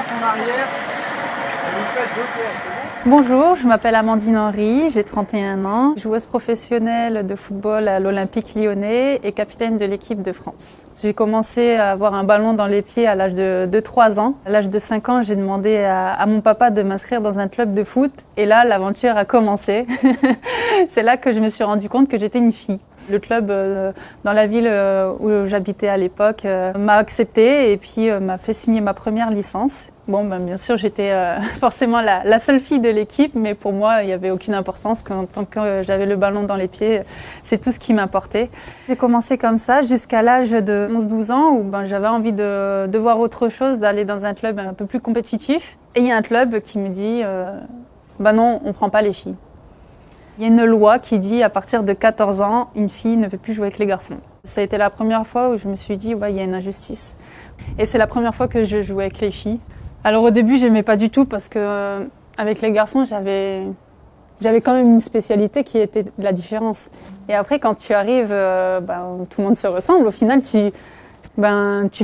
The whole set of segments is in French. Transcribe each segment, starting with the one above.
en arrière. Et vous faites 2 fois, c'est bon? Bonjour, je m'appelle Amandine Henry, j'ai 31 ans, joueuse professionnelle de football à l'Olympique Lyonnais et capitaine de l'équipe de France. J'ai commencé à avoir un ballon dans les pieds à l'âge de 3 ans. À l'âge de 5 ans, j'ai demandé à mon papa de m'inscrire dans un club de foot et là, l'aventure a commencé. C'est là que je me suis rendu compte que j'étais une fille. Le club dans la ville où j'habitais à l'époque m'a acceptée et puis m'a fait signer ma première licence. Bon, bien sûr, j'étais forcément la seule fille de l'équipe, mais pour moi, il n'y avait aucune importance. Tant que j'avais le ballon dans les pieds, c'est tout ce qui m'importait. J'ai commencé comme ça jusqu'à l'âge de 11-12 ans où j'avais envie de voir autre chose, d'aller dans un club un peu plus compétitif. Et il y a un club qui me dit non, on ne prend pas les filles. Il y a une loi qui dit à partir de 14 ans, une fille ne peut plus jouer avec les garçons. Ça a été la première fois où je me suis dit, il y a une injustice. Et c'est la première fois que je jouais avec les filles. Alors au début, je n'aimais pas du tout parce que avec les garçons, j'avais quand même une spécialité qui était la différence. Et après, quand tu arrives, tout le monde se ressemble. Au final, tu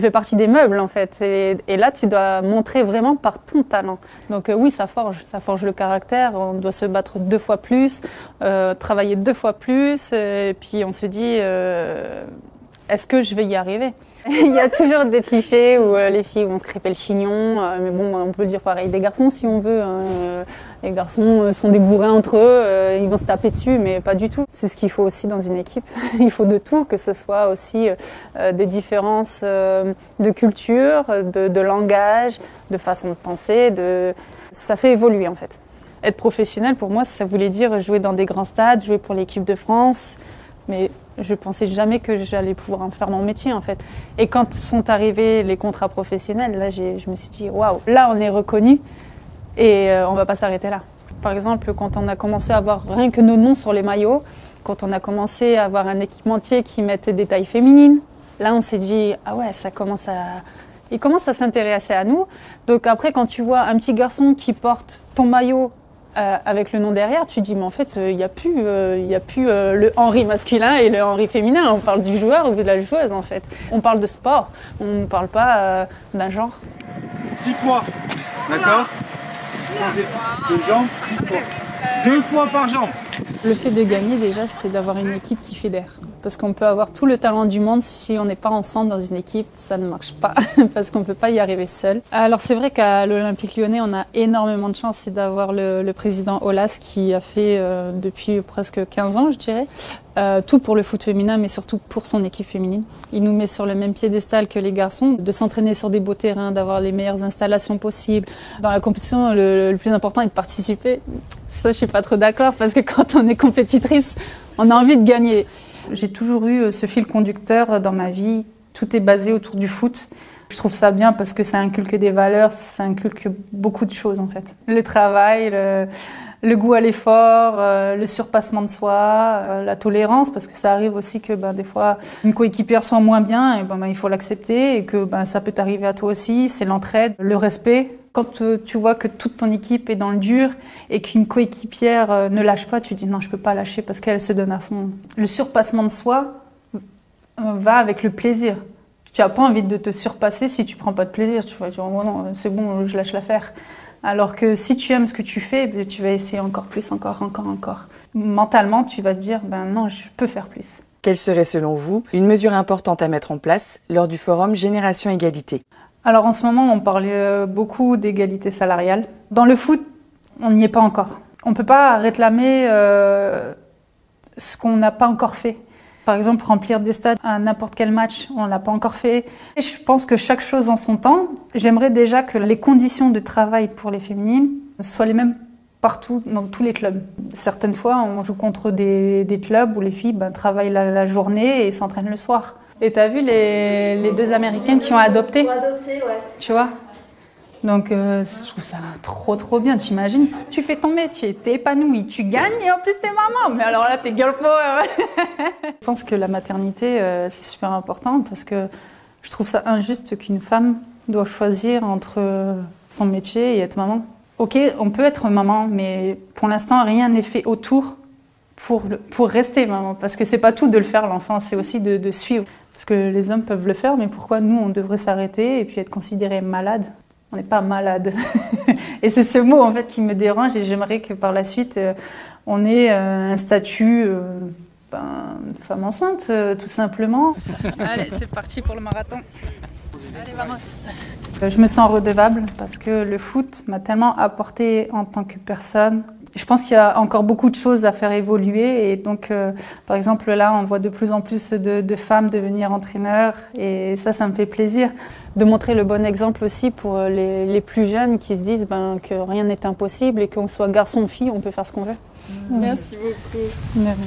fais partie des meubles en fait. Et là, tu dois montrer vraiment par ton talent. Donc oui, ça forge le caractère. On doit se battre 2 fois plus, travailler 2 fois plus. Et puis on se dit, est-ce que je vais y arriver? Il y a toujours des clichés où les filles vont se crêper le chignon, mais bon, on peut le dire pareil des garçons si on veut. Les garçons sont des bourrins entre eux, ils vont se taper dessus, mais pas du tout. C'est ce qu'il faut aussi dans une équipe. Il faut de tout, que ce soit aussi des différences de culture, de langage, de façon de penser. Ça fait évoluer en fait. Être professionnel, pour moi, ça voulait dire jouer dans des grands stades, jouer pour l'équipe de France. Mais je pensais jamais que j'allais pouvoir en faire mon métier en fait. Et quand sont arrivés les contrats professionnels, là je me suis dit waouh, là on est reconnu et on va pas s'arrêter là. Par exemple, quand on a commencé à avoir rien que nos noms sur les maillots, quand on a commencé à avoir un équipementier qui mettait des tailles féminines, là on s'est dit ah ouais, il commence à s'intéresser à nous. Donc après, quand tu vois un petit garçon qui porte ton maillot avec le nom derrière, tu dis mais en fait il y a plus le Henry masculin et le Henry féminin, on parle du joueur ou de la joueuse en fait. On parle de sport, on ne parle pas d'un genre. 6 fois, d'accord? Changer de jambe 6 fois. 2 fois par jambe. Le fait de gagner déjà, c'est d'avoir une équipe qui fédère. Parce qu'on peut avoir tout le talent du monde, si on n'est pas ensemble dans une équipe, ça ne marche pas, parce qu'on ne peut pas y arriver seul. Alors c'est vrai qu'à l'Olympique Lyonnais, on a énormément de chance, c'est d'avoir le président Aulas qui a fait depuis presque 15 ans, je dirais, tout pour le foot féminin, mais surtout pour son équipe féminine. Il nous met sur le même piédestal que les garçons, de s'entraîner sur des beaux terrains, d'avoir les meilleures installations possibles. Dans la compétition, le plus important est de participer. Ça, je suis pas trop d'accord, parce que quand on est compétitrice, on a envie de gagner. J'ai toujours eu ce fil conducteur dans ma vie. Tout est basé autour du foot. Je trouve ça bien parce que ça inculque des valeurs, ça inculque beaucoup de choses en fait. Le travail, le goût à l'effort, le surpassement de soi, la tolérance, parce que ça arrive aussi que des fois une coéquipière soit moins bien, et il faut l'accepter et que ça peut t'arriver à toi aussi. C'est l'entraide, le respect. Quand tu vois que toute ton équipe est dans le dur et qu'une coéquipière ne lâche pas, tu dis non, je peux pas lâcher parce qu'elle se donne à fond. Le surpassement de soi va avec le plaisir. Tu n'as pas envie de te surpasser si tu prends pas de plaisir. Tu vas dire oh non, c'est bon, je lâche l'affaire. Alors que si tu aimes ce que tu fais, tu vas essayer encore plus, encore. Mentalement, tu vas te dire non, je peux faire plus. Quelle serait selon vous une mesure importante à mettre en place lors du forum Génération Égalité? Alors en ce moment, on parlait beaucoup d'égalité salariale. Dans le foot, on n'y est pas encore. On ne peut pas réclamer ce qu'on n'a pas encore fait. Par exemple, remplir des stades à n'importe quel match, on ne l'a pas encore fait. Et je pense que chaque chose en son temps. J'aimerais déjà que les conditions de travail pour les féminines soient les mêmes partout, dans tous les clubs. Certaines fois, on joue contre des clubs où les filles travaillent la journée et s'entraînent le soir. Et t'as vu les 2 Américaines qui ont adopté? Ouais. Tu vois? Donc je trouve ça trop bien, t'imagines? Tu fais ton métier, t'es épanouie, tu gagnes et en plus t'es maman. Mais alors là, t'es girl power. Je pense que la maternité, c'est super important parce que je trouve ça injuste qu'une femme doit choisir entre son métier et être maman. Ok, on peut être maman, mais pour l'instant, rien n'est fait autour pour rester maman. Parce que c'est pas tout de le faire, l'enfant, c'est aussi de suivre. Parce que les hommes peuvent le faire, mais pourquoi nous, on devrait s'arrêter et puis être considérés malades? On n'est pas malade. Et c'est ce mot en fait qui me dérange et j'aimerais que par la suite on ait un statut de femme enceinte tout simplement. Allez, c'est parti pour le marathon. Allez, vamos. Je me sens redevable parce que le foot m'a tellement apporté en tant que personne. Je pense qu'il y a encore beaucoup de choses à faire évoluer et donc, par exemple, là, on voit de plus en plus de femmes devenir entraîneurs et ça me fait plaisir. De montrer le bon exemple aussi pour les plus jeunes qui se disent que rien n'est impossible et qu'on soit garçon ou fille, on peut faire ce qu'on veut. Merci beaucoup. Merci.